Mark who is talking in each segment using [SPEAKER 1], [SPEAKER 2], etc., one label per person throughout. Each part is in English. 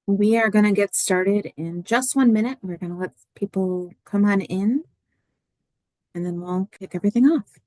[SPEAKER 1] We are going to get started in just 1 minute. We're going to let people come on in and then we'll kick everything off.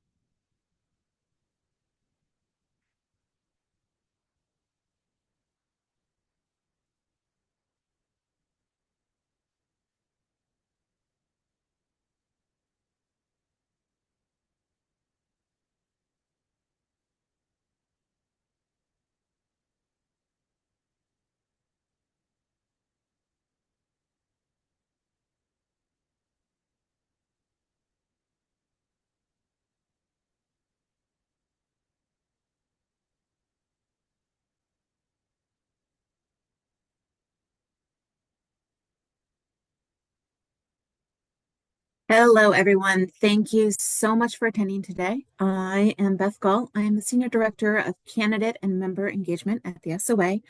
[SPEAKER 1] Hello, everyone. Thank you so much for attending today. I am Beth Gall. I am the Senior Director of Candidate and Member Engagement at the SOA,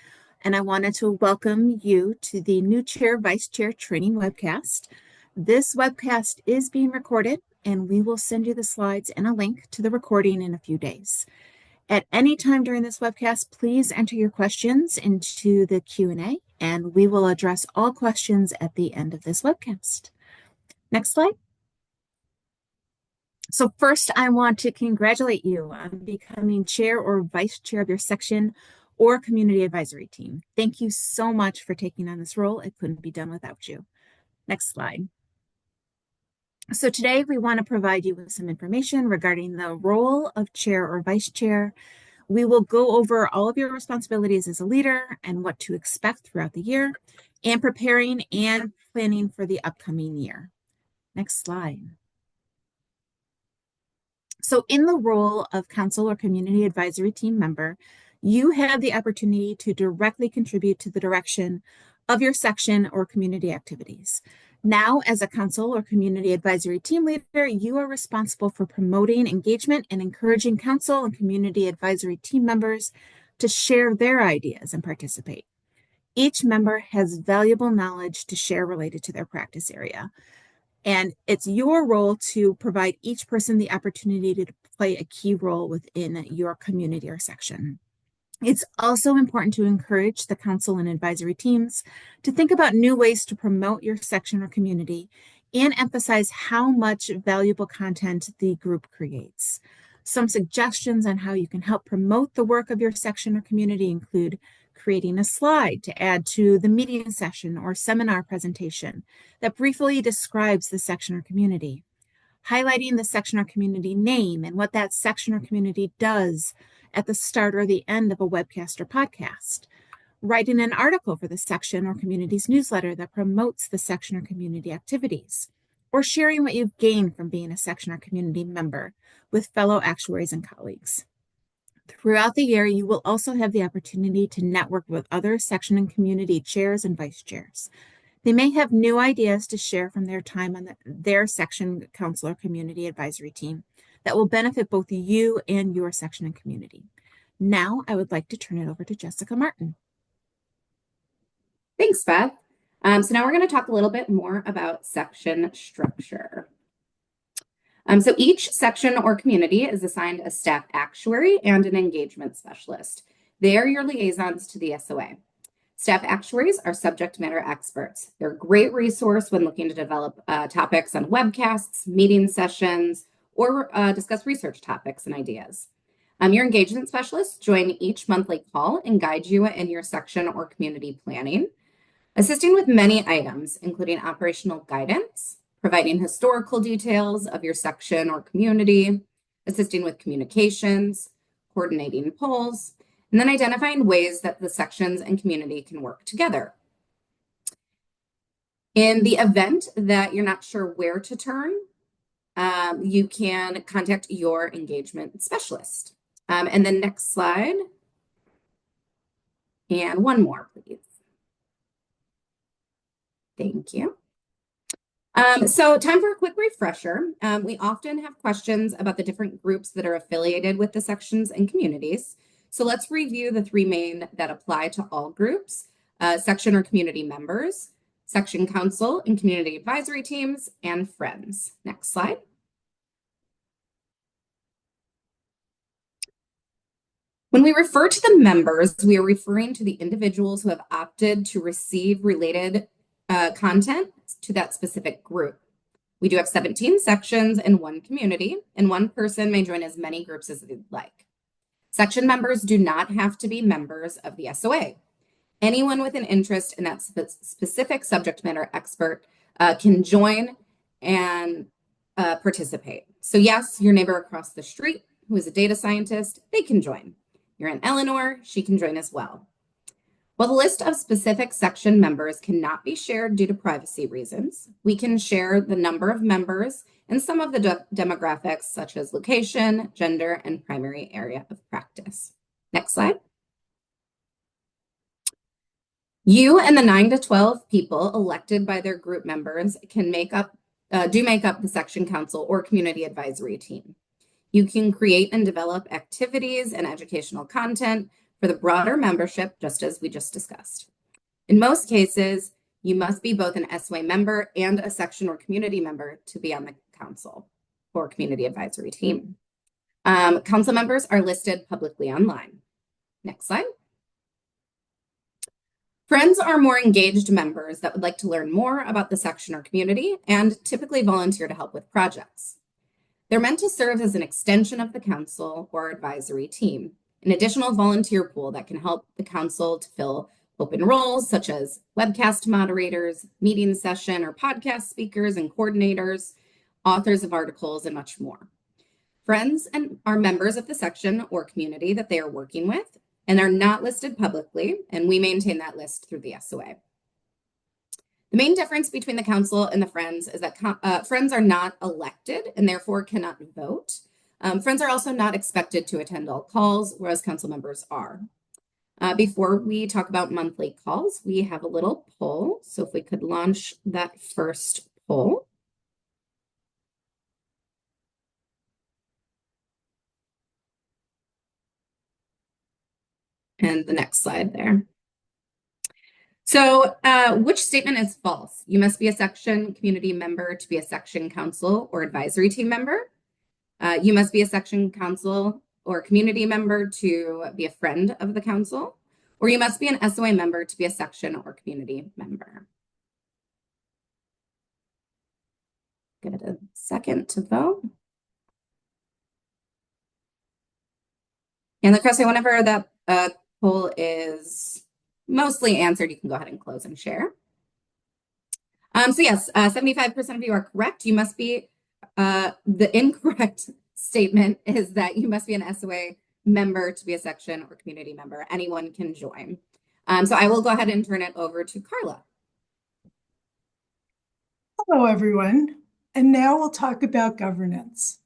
[SPEAKER 1] and I wanted to welcome you to the new Chair Vice Chair Training Webcast. This webcast is being recorded, and we will send you the slides and a link to the recording in a few days. At any time during this webcast, please enter your questions into the Q&A, and we will address all questions at the end of this webcast. Next slide. So first, I want to congratulate you on becoming chair or vice chair of your section or community advisory team. Thank you so much for taking on this role. It couldn't be done without you. Next slide. So today we want to provide you with some information regarding the role of chair or vice chair. We will go over all of your responsibilities as a leader and what to expect throughout the year and preparing and planning for the upcoming year. Next slide. So in the role of council or community advisory team member, you have the opportunity to directly contribute to the direction of your section or community activities. Now, as a council or community advisory team leader, you are responsible for promoting engagement and encouraging council and community advisory team members to share their ideas and participate. Each member has valuable knowledge to share related to their practice area. And it's your role to provide each person the opportunity to play a key role within your community or section. It's also important to encourage the council and advisory teams to think about new ways to promote your section or community and emphasize how much valuable content the group creates. Some suggestions on how you can help promote the work of your section or community include creating a slide to add to the meeting session or seminar presentation that briefly describes the section or community, highlighting the section or community name and what that section or community does at the start or the end of a webcast or podcast, writing an article for the section or community's newsletter that promotes the section or community activities, or sharing what you've gained from being a section or community member with fellow actuaries and colleagues. Throughout the year, you will also have the opportunity to network with other section and community chairs and vice chairs. They may have new ideas to share from their time on their section council or community advisory team that will benefit both you and your section and community. Now, I would like to turn it over to Jessica Martin.
[SPEAKER 2] Thanks, Beth. So now we're going to talk a little bit more about section structure. So each section or community is assigned a staff actuary and an engagement specialist. They are your liaisons to the SOA. Staff actuaries are subject matter experts. They're a great resource when looking to develop topics on webcasts, meeting sessions, or discuss research topics and ideas. Your engagement specialists join each monthly call and guide you in your section or community planning, assisting with many items, including operational guidance, providing historical details of your section or community, assisting with communications, coordinating polls, and then identifying ways that the sections and community can work together. In the event that you're not sure where to turn, you can contact your engagement specialist. And then next slide. And one more, please. Thank you. So time for a quick refresher. We often have questions about the different groups that are affiliated with the sections and communities. So let's review the three main that apply to all groups: section or community members, section council and community advisory teams, and friends. Next slide. When we refer to the members, we are referring to the individuals who have opted to receive related content to that specific group. We do have 17 sections in one community, and one person may join as many groups as they'd like. Section members do not have to be members of the SOA. Anyone with an interest in that specific subject matter expert can join and participate. So yes, your neighbor across the street who is a data scientist, they can join. Your Aunt Eleanor, she can join as well. While the list of specific section members cannot be shared due to privacy reasons, we can share the number of members and some of the demographics such as location, gender, and primary area of practice. Next slide. You and the 9 to 12 people elected by their group members can make up the section council or community advisory team. You can create and develop activities and educational content for the broader membership, just as we just discussed. In most cases, you must be both an SOA member and a section or community member to be on the council or community advisory team. Council members are listed publicly online. Next slide. Friends are more engaged members that would like to learn more about the section or community and typically volunteer to help with projects. They're meant to serve as an extension of the council or advisory team, an additional volunteer pool that can help the council to fill open roles such as webcast moderators, meeting session or podcast speakers and coordinators, authors of articles, and much more. Friends are members of the section or community that they are working with, and are not listed publicly, and we maintain that list through the SOA. The main difference between the council and the friends is that friends are not elected and therefore cannot vote. Friends are also not expected to attend all calls, whereas council members are. Before we talk about monthly calls, we have a little poll. So if we could launch that first poll. And the next slide there. So which statement is false? You must be a section community member to be a section council or advisory team member. You must be a section council or community member to be a friend of the council, or you must be an SOA member to be a section or community member. Give it a second to vote. And Lucrecia, whenever that poll is mostly answered, you can go ahead and close and share. So yes, 75% of you are correct. You must be, the incorrect statement is that you must be an SOA member to be a section or community member. Anyone can join. So I will go ahead and turn it over to Carla.
[SPEAKER 3] Hello, everyone. And now we'll talk about governance.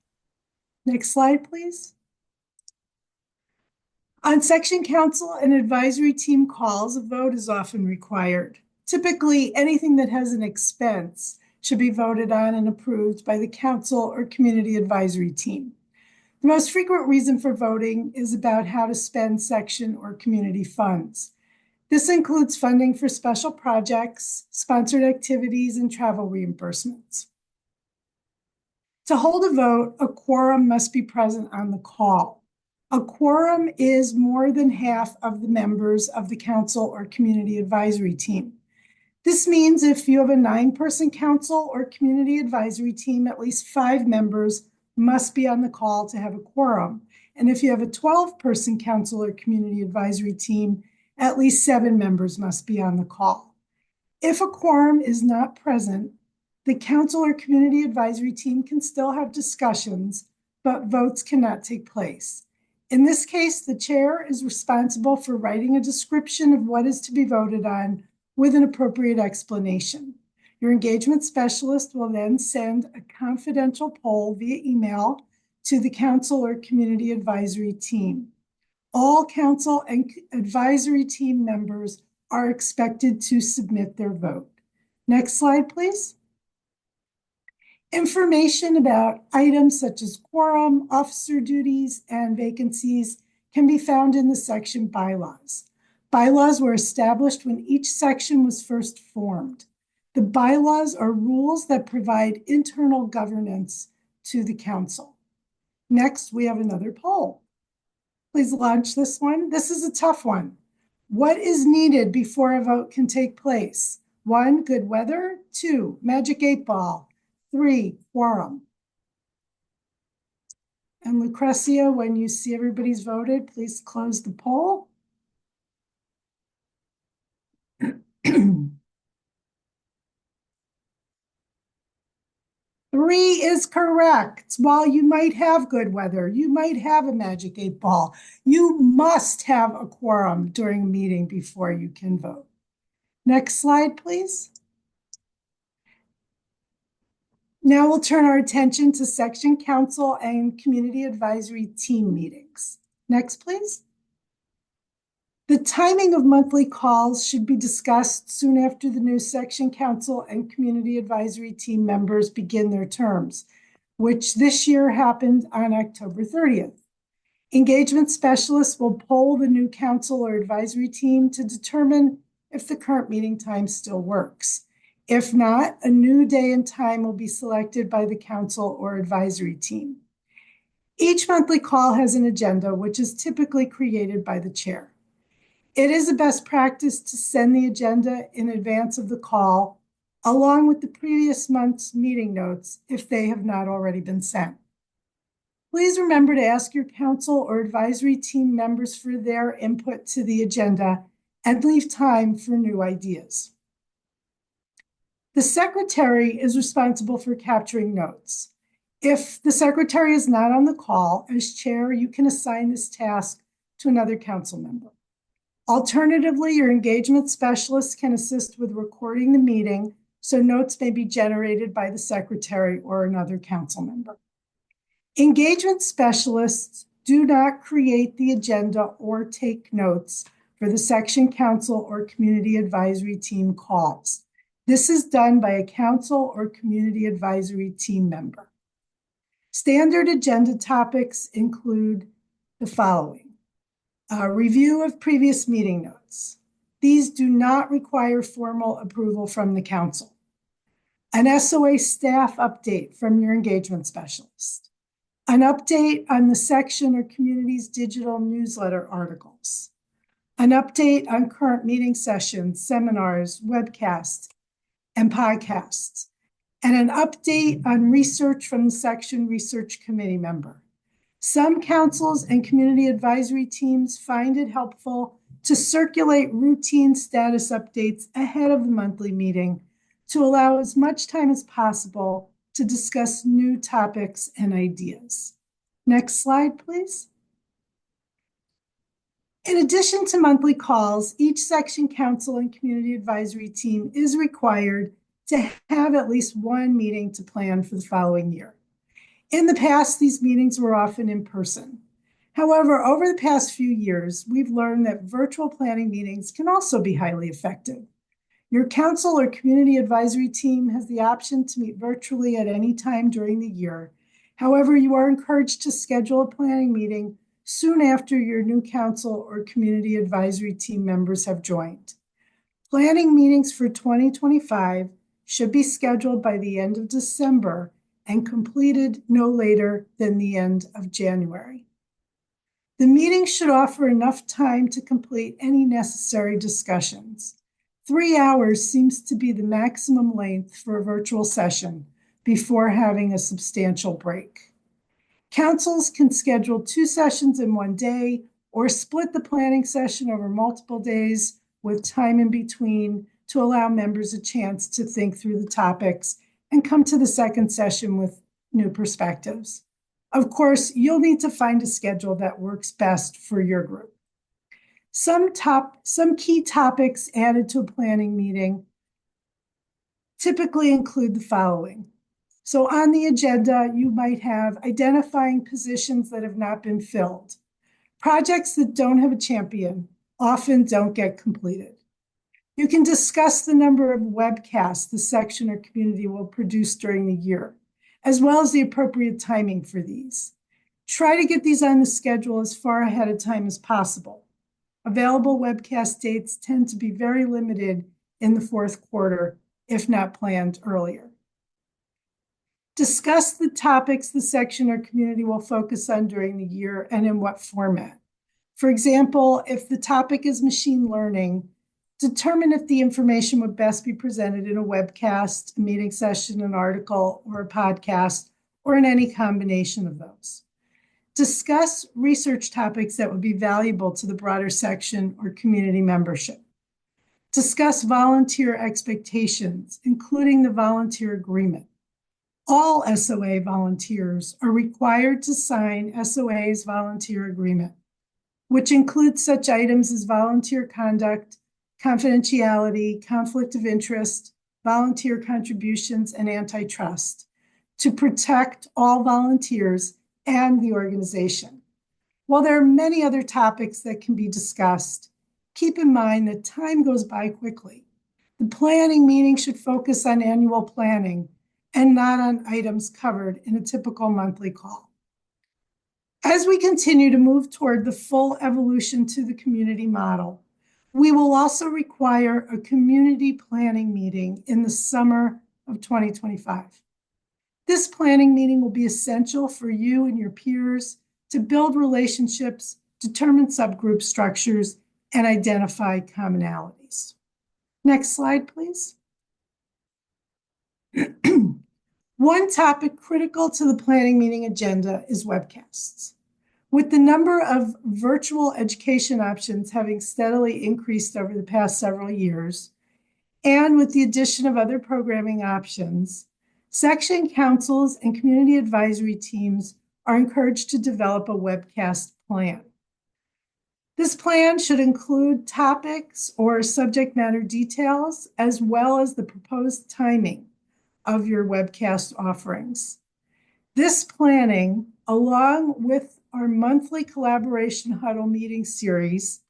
[SPEAKER 3] Next slide, please. On section council and advisory team calls, a vote is often required. Typically, anything that has an expense should be voted on and approved by the council or community advisory team. The most frequent reason for voting is about how to spend section or community funds. This includes funding for special projects, sponsored activities, and travel reimbursements. To hold a vote, a quorum must be present on the call. A quorum is more than half of the members of the council or community advisory team. This means if you have a 9-person council or community advisory team, at least 5 members must be on the call to have a quorum. And if you have a 12-person council or community advisory team, at least 7 members must be on the call. If a quorum is not present, the council or community advisory team can still have discussions, but votes cannot take place. In this case, the chair is responsible for writing a description of what is to be voted on with an appropriate explanation. Your engagement specialist will then send a confidential poll via email to the council or community advisory team. All council and advisory team members are expected to submit their vote. Next slide, please. Information about items such as quorum, officer duties, and vacancies can be found in the section bylaws. Bylaws were established when each section was first formed. The bylaws are rules that provide internal governance to the council. Next, we have another poll. please launch this one. This is a tough one. What is needed before a vote can take place? 1, good weather. 2, magic 8-ball. 3, quorum. And Lucrecia, when you see everybody's voted, please close the poll. 3 is correct. While you might have good weather, you might have a magic 8-ball, you must have a quorum during a meeting before you can vote. Next slide, please. Now we'll turn our attention to section council and community advisory team meetings. Next, please. The timing of monthly calls should be discussed soon after the new section council and community advisory team members begin their terms, which this year happened on October 30th. Engagement specialists will poll the new council or advisory team to determine if the current meeting time still works. If not, a new day and time will be selected by the council or advisory team. Each monthly call has an agenda, which is typically created by the chair. It is a best practice to send the agenda in advance of the call, along with the previous month's meeting notes if they have not already been sent. Please remember to ask your council or advisory team members for their input to the agenda and leave time for new ideas. The secretary is responsible for capturing notes. If the secretary is not on the call, as chair, you can assign this task to another council member. Alternatively, your engagement specialist can assist with recording the meeting so notes may be generated by the secretary or another council member. Engagement specialists do not create the agenda or take notes for the section council or community advisory team calls. This is done by a council or community advisory team member. Standard agenda topics include the following. A review of previous meeting notes. These do not require formal approval from the council. An SOA staff update from your engagement specialist. An update on the section or community's digital newsletter articles. An update on current meeting sessions, seminars, webcasts, and podcasts. And an update on research from the section research committee member. Some councils and community advisory teams find it helpful to circulate routine status updates ahead of the monthly meeting to allow as much time as possible to discuss new topics and ideas. Next slide, please. In addition to monthly calls, each section council and community advisory team is required to have at least one meeting to plan for the following year. In the past, these meetings were often in person. However, over the past few years, we've learned that virtual planning meetings can also be highly effective. Your council or community advisory team has the option to meet virtually at any time during the year. However, you are encouraged to schedule a planning meeting soon after your new council or community advisory team members have joined. Planning meetings for 2025 should be scheduled by the end of December and completed no later than the end of January. The meeting should offer enough time to complete any necessary discussions. 3 hours seems to be the maximum length for a virtual session before having a substantial break. Councils can schedule 2 sessions in one day or split the planning session over multiple days with time in between to allow members a chance to think through the topics and come to the second session with new perspectives. Of course, you'll need to find a schedule that works best for your group. Some key topics added to a planning meeting typically include the following. So on the agenda, you might have identifying positions that have not been filled. Projects that don't have a champion often don't get completed. You can discuss the number of webcasts the section or community will produce during the year, as well as the appropriate timing for these. Try to get these on the schedule as far ahead of time as possible. Available webcast dates tend to be very limited in the fourth quarter, if not planned earlier. Discuss the topics the section or community will focus on during the year and in what format. For example, if the topic is machine learning, determine if the information would best be presented in a webcast, a meeting session, an article, or a podcast, or in any combination of those. Discuss research topics that would be valuable to the broader section or community membership. Discuss volunteer expectations, including the volunteer agreement. All SOA volunteers are required to sign SOA's volunteer agreement, which includes such items as volunteer conduct, confidentiality, conflict of interest, volunteer contributions, and antitrust, to protect all volunteers and the organization. While there are many other topics that can be discussed, keep in mind that time goes by quickly. The planning meeting should focus on annual planning and not on items covered in a typical monthly call. As we continue to move toward the full evolution to the community model, we will also require a community planning meeting in the summer of 2025. This planning meeting will be essential for you and your peers to build relationships, determine subgroup structures, and identify commonalities. Next slide, please. One topic critical to the planning meeting agenda is webcasts. With the number of virtual education options having steadily increased over the past several years, and with the addition of other programming options, section councils and community advisory teams are encouraged to develop a webcast plan. This plan should include topics or subject matter details, as well as the proposed timing of your webcast offerings. This planning, along with our monthly collaboration huddle meeting series,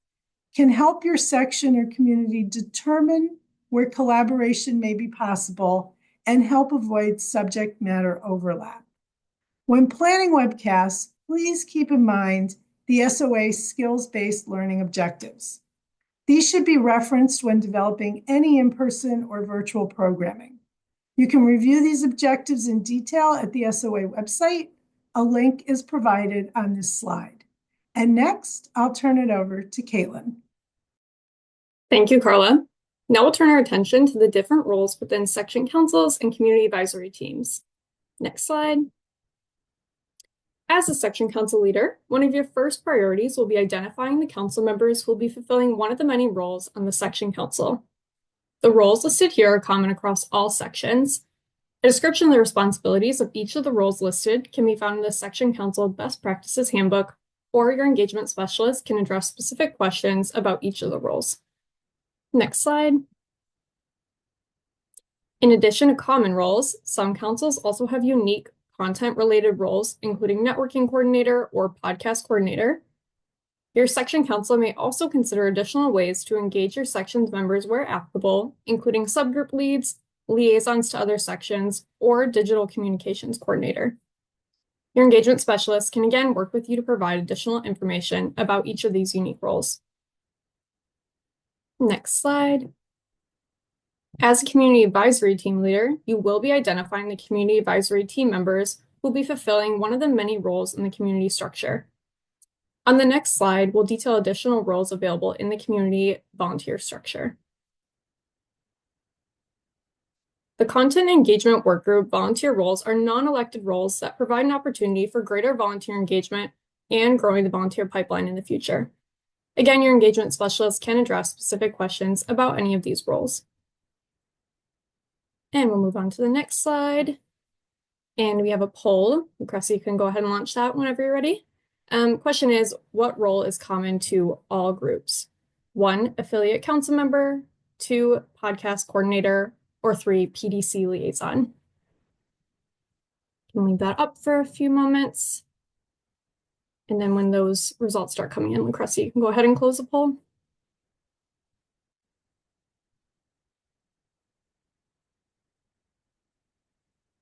[SPEAKER 3] can help your section or community determine where collaboration may be possible and help avoid subject matter overlap. When planning webcasts, please keep in mind the SOA skills-based learning objectives. These should be referenced when developing any in-person or virtual programming. You can review these objectives in detail at the SOA website. A link is provided on this slide. And next, I'll turn it over to Caitlin.
[SPEAKER 4] Thank you, Carla. Now we'll turn our attention to the different roles within section councils and community advisory teams. Next slide. As a section council leader, one of your first priorities will be identifying the council members who will be fulfilling one of the many roles on the section council. The roles listed here are common across all sections. A description of the responsibilities of each of the roles listed can be found in the Section Council Best Practices Handbook, or your engagement specialist can address specific questions about each of the roles. Next slide. In addition to common roles, some councils also have unique content-related roles, including networking coordinator or podcast coordinator. Your section council may also consider additional ways to engage your section's members where applicable, including subgroup leads, liaisons to other sections, or digital communications coordinator. Your engagement specialist can again work with you to provide additional information about each of these unique roles. Next slide. As a community advisory team leader, you will be identifying the community advisory team members who will be fulfilling one of the many roles in the community structure. On the next slide, we'll detail additional roles available in the community volunteer structure. The Content Engagement Workgroup volunteer roles are non-elected roles that provide an opportunity for greater volunteer engagement and growing the volunteer pipeline in the future. Again, your engagement specialist can address specific questions about any of these roles. And we'll move on to the next slide. And we have a poll. Cressy, you can go ahead and launch that whenever you're ready. Question is, what role is common to all groups? 1, affiliate council member, 2, podcast coordinator, or 3, PDC liaison. Can leave that up for a few moments. And then when those results start coming in, Lucretia, you can go ahead and close the poll.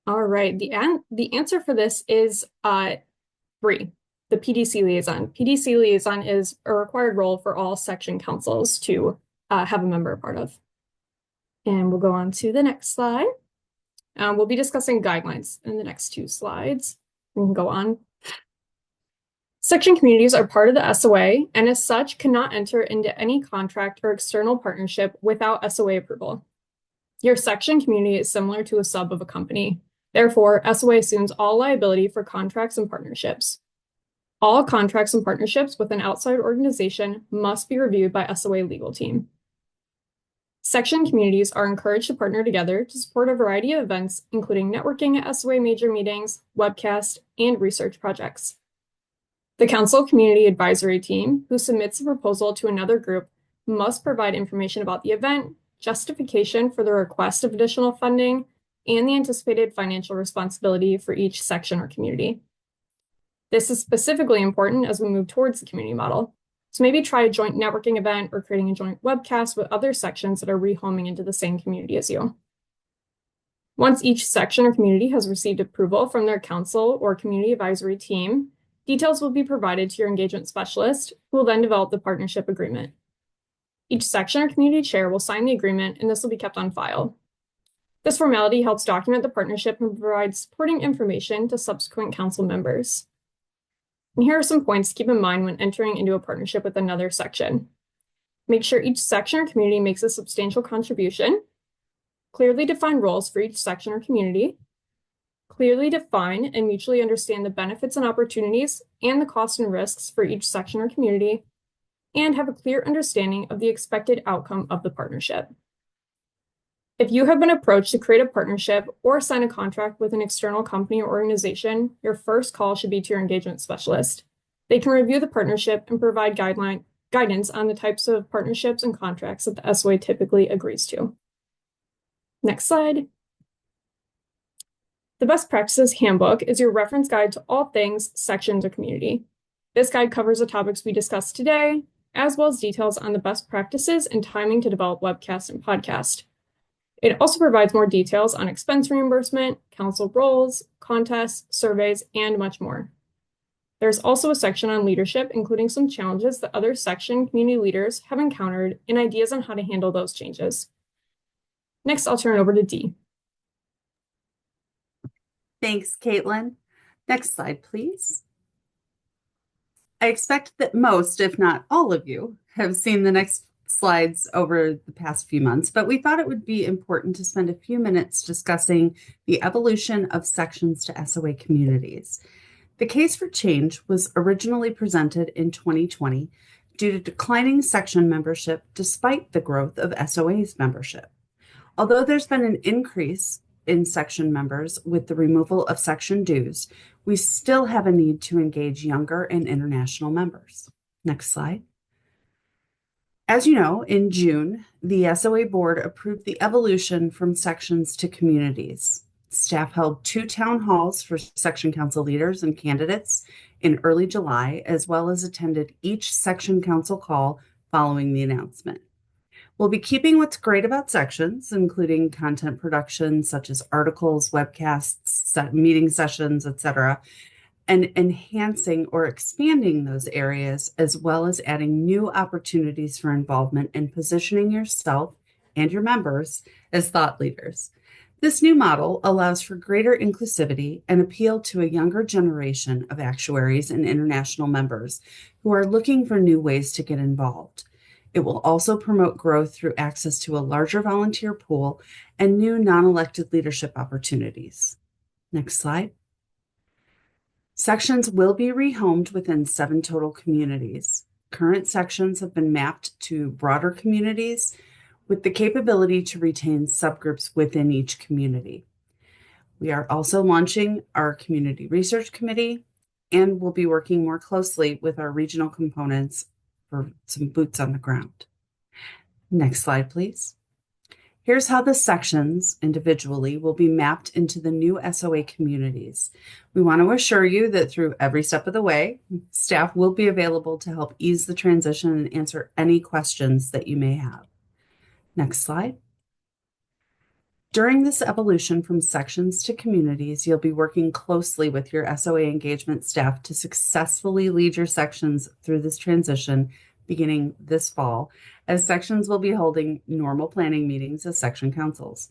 [SPEAKER 4] All right, the answer for this is 3, the PDC liaison. PDC liaison is a required role for all section councils to have a member a part of. And we'll go on to the next slide. We'll be discussing guidelines in the next 2 slides. We can go on. Section communities are part of the SOA and as such cannot enter into any contract or external partnership without SOA approval. Your section community is similar to a sub of a company. Therefore, SOA assumes all liability for contracts and partnerships. All contracts and partnerships with an outside organization must be reviewed by SOA legal team. Section communities are encouraged to partner together to support a variety of events, including networking at SOA major meetings, webcast, and research projects. The Council Community Advisory Team, who submits a proposal to another group, must provide information about the event, justification for the request of additional funding, and the anticipated financial responsibility for each section or community. This is specifically important as we move towards the community model. So maybe try a joint networking event or creating a joint webcast with other sections that are rehoming into the same community as you. Once each section or community has received approval from their council or community advisory team, details will be provided to your engagement specialist, who will then develop the partnership agreement. Each section or community chair will sign the agreement, and this will be kept on file. This formality helps document the partnership and provide supporting information to subsequent council members. And here are some points to keep in mind when entering into a partnership with another section. Make sure each section or community makes a substantial contribution. Clearly define roles for each section or community. Clearly define and mutually understand the benefits and opportunities and the costs and risks for each section or community, and have a clear understanding of the expected outcome of the partnership. If you have been approached to create a partnership or sign a contract with an external company or organization, your first call should be to your engagement specialist. They can review the partnership and provide guidance on the types of partnerships and contracts that the SOA typically agrees to. Next slide. The Best Practices Handbook is your reference guide to all things sections or community. This guide covers the topics we discussed today, as well as details on the best practices and timing to develop webcast and podcast. It also provides more details on expense reimbursement, council roles, contests, surveys, and much more. There's also a section on leadership, including some challenges that other section community leaders have encountered and ideas on how to handle those changes. Next, I'll turn it over to Dee.
[SPEAKER 5] Thanks, Caitlin. Next slide, please. I expect that most, if not all of you, have seen the next slides over the past few months, but we thought it would be important to spend a few minutes discussing the evolution of sections to SOA communities. The case for change was originally presented in 2020 due to declining section membership despite the growth of SOA's membership. Although there's been an increase in section members with the removal of section dues, we still have a need to engage younger and international members. Next slide. As you know, in June, the SOA board approved the evolution from sections to communities. Staff held 2 town halls for section council leaders and candidates in early July, as well as attended each section council call following the announcement. We'll be keeping what's great about sections, including content production such as articles, webcasts, meeting sessions, etc., and enhancing or expanding those areas, as well as adding new opportunities for involvement and positioning yourself and your members as thought leaders. This new model allows for greater inclusivity and appeal to a younger generation of actuaries and international members who are looking for new ways to get involved. It will also promote growth through access to a larger volunteer pool and new non-elected leadership opportunities. Next slide. Sections will be rehomed within 7 total communities. Current sections have been mapped to broader communities with the capability to retain subgroups within each community. We are also launching our Community Research Committee, and we'll be working more closely with our regional components for some boots on the ground. Next slide, please. Here's how the sections individually will be mapped into the new SOA communities. We want to assure you that through every step of the way, staff will be available to help ease the transition and answer any questions that you may have. Next slide. During this evolution from sections to communities, you'll be working closely with your SOA engagement staff to successfully lead your sections through this transition beginning this fall, as sections will be holding normal planning meetings as section councils.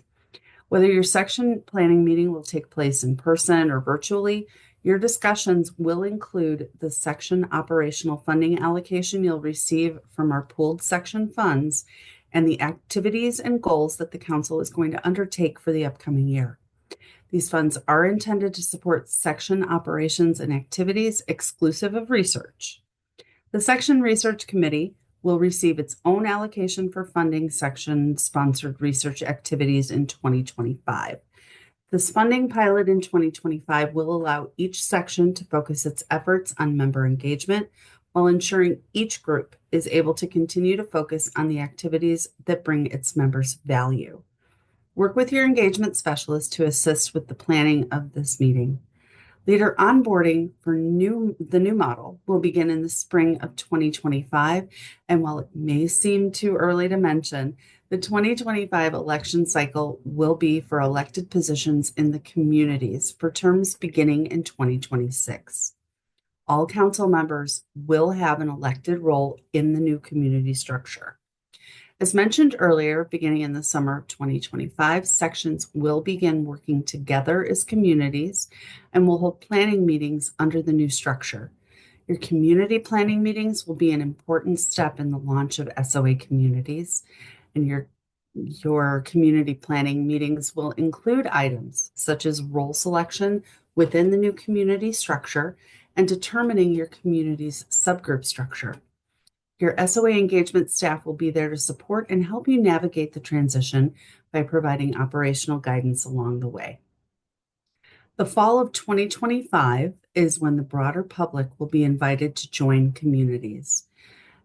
[SPEAKER 5] Whether your section planning meeting will take place in person or virtually, Your discussions will include the section operational funding allocation you'll receive from our pooled section funds and the activities and goals that the council is going to undertake for the upcoming year. These funds are intended to support section operations and activities exclusive of research. The Section Research Committee will receive its own allocation for funding section-sponsored research activities in 2025. This funding pilot in 2025 will allow each section to focus its efforts on member engagement while ensuring each group is able to continue to focus on the activities that bring its members value. Work with your engagement specialist to assist with the planning of this meeting. Leader onboarding for the new model will begin in the spring of 2025. And while it may seem too early to mention, the 2025 election cycle will be for elected positions in the communities for terms beginning in 2026. All council members will have an elected role in the new community structure. As mentioned earlier, beginning in the summer of 2025, sections will begin working together as communities and will hold planning meetings under the new structure. Your community planning meetings will be an important step in the launch of SOA communities, and your community planning meetings will include items such as role selection within the new community structure and determining your community's subgroup structure. Your SOA engagement staff will be there to support and help you navigate the transition by providing operational guidance along the way. The fall of 2025 is when the broader public will be invited to join communities.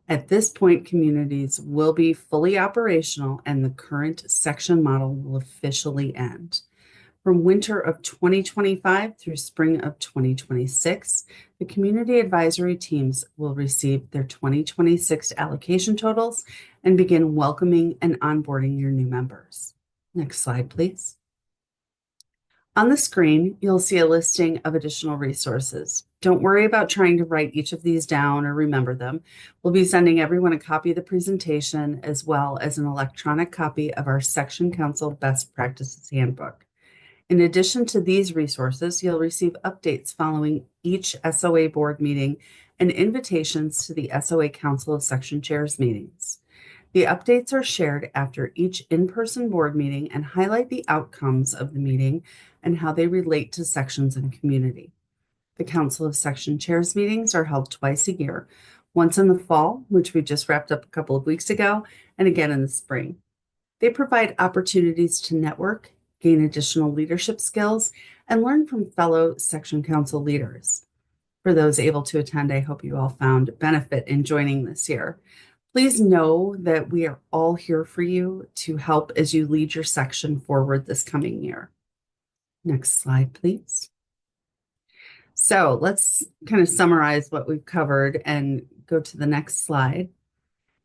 [SPEAKER 5] At this point, communities will be fully operational and the current section model will officially end. From winter of 2025 through spring of 2026, the community advisory teams will receive their 2026 allocation totals and begin welcoming and onboarding your new members. Next slide, please. On the screen, you'll see a listing of additional resources. Don't worry about trying to write each of these down or remember them. We'll be sending everyone a copy of the presentation as well as an electronic copy of our Section Council Best Practices Handbook. In addition to these resources, you'll receive updates following each SOA board meeting and invitations to the SOA Council of Section Chairs meetings. The updates are shared after each in-person board meeting and highlight the outcomes of the meeting and how they relate to sections and community. The Council of Section Chairs meetings are held twice a year, once in the fall, which we just wrapped up a couple of weeks ago, and again in the spring. They provide opportunities to network, gain additional leadership skills, and learn from fellow section council leaders. For those able to attend, I hope you all found benefit in joining this year. Please know that we are all here for you to help as you lead your section forward this coming year. Next slide, please. So let's kind of summarize what we've covered and go to the next slide.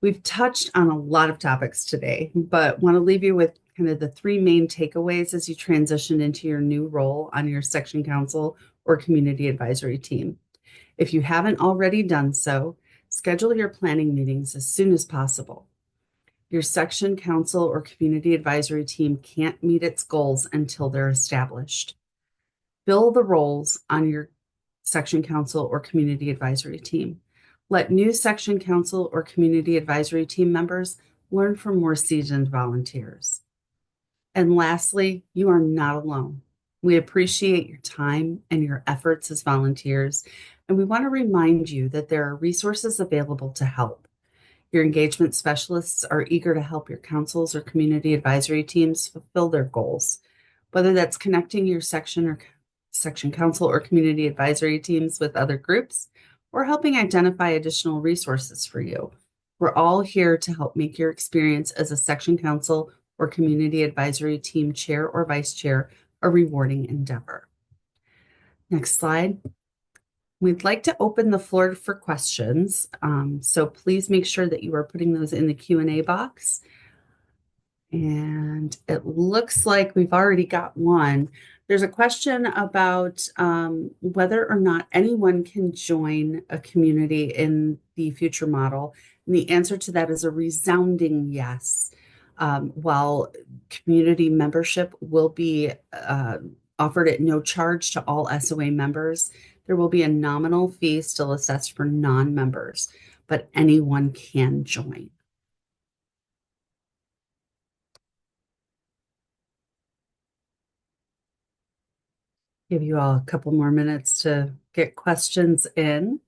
[SPEAKER 5] We've touched on a lot of topics today, but want to leave you with kind of the three main takeaways as you transition into your new role on your section council or community advisory team. If you haven't already done so, schedule your planning meetings as soon as possible. Your section council or community advisory team can't meet its goals until they're established. Fill the roles on your section council or community advisory team. Let new section council or community advisory team members learn from more seasoned volunteers. And lastly, you are not alone. We appreciate your time and your efforts as volunteers, and we want to remind you that there are resources available to help. Your engagement specialists are eager to help your councils or community advisory teams fulfill their goals, whether that's connecting your section or section council or community advisory teams with other groups, or helping identify additional resources for you. We're all here to help make your experience as a section council or community advisory team chair or vice chair a rewarding endeavor. Next slide. We'd like to open the floor for questions, so please make sure that you are putting those in the Q&A box. And it looks like we've already got one. There's a question about whether or not anyone can join a community in the future model. And the answer to that is a resounding yes. While community membership will be offered at no charge to all SOA members. There will be a nominal fee still assessed for non-members, but anyone can join. Give you all a couple more minutes to get questions in.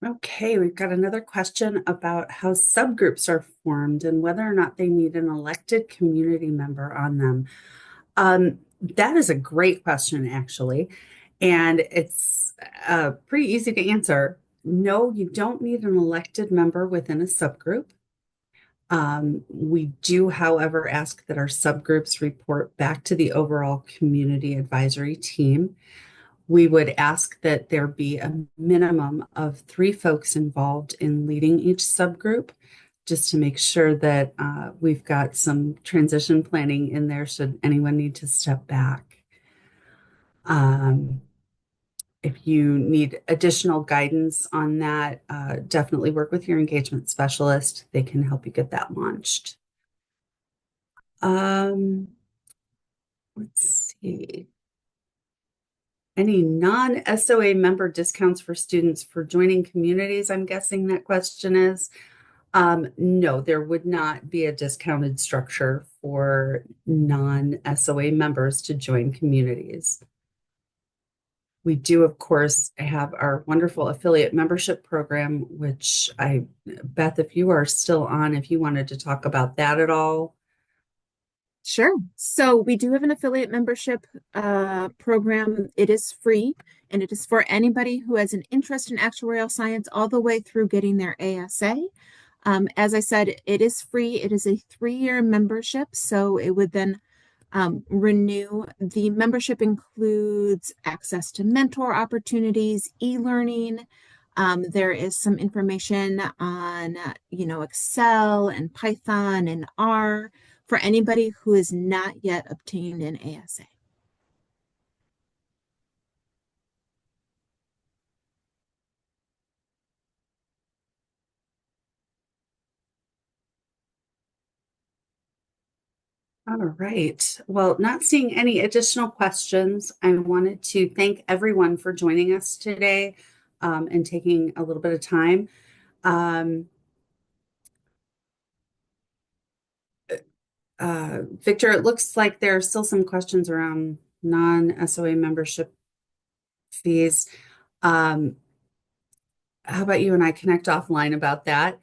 [SPEAKER 5] Okay, we've got another question about how subgroups are formed and whether or not they need an elected community member on them. That is a great question, actually, and it's pretty easy to answer. No, you don't need an elected member within a subgroup. We do, however, ask that our subgroups report back to the overall community advisory team. We would ask that there be a minimum of 3 folks involved in leading each subgroup, just to make sure that we've got some transition planning in there should anyone need to step back. If you need additional guidance on that, definitely work with your engagement specialist. They can help you get that launched. Let's see. Any non-SOA member discounts for students for joining communities? I'm guessing that question is. No, there would not be a discounted structure for non-SOA members to join communities. We do, of course, have our wonderful affiliate membership program, which Beth, if you are still on, if you wanted to talk about that at all.
[SPEAKER 1] Sure. So we do have an affiliate membership program. It is free, and it is for anybody who has an interest in actuarial science all the way through getting their ASA. As I said, it is free. It is a 3-year membership, so it would then renew. The membership includes access to mentor opportunities, e-learning. There is some information on, Excel and Python and R for anybody who has not yet obtained an ASA.
[SPEAKER 5] All right. Well, not seeing any additional questions, I wanted to thank everyone for joining us today and taking a little bit of time. Victor, it looks like there are still some questions around non-SOA membership fees. How about you and I connect offline about that?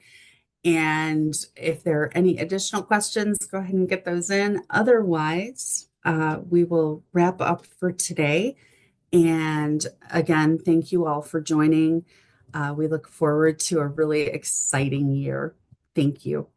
[SPEAKER 5] And if there are any additional questions, go ahead and get those in. Otherwise, we will wrap up for today. And again, thank you all for joining. We look forward to a really exciting year. Thank you.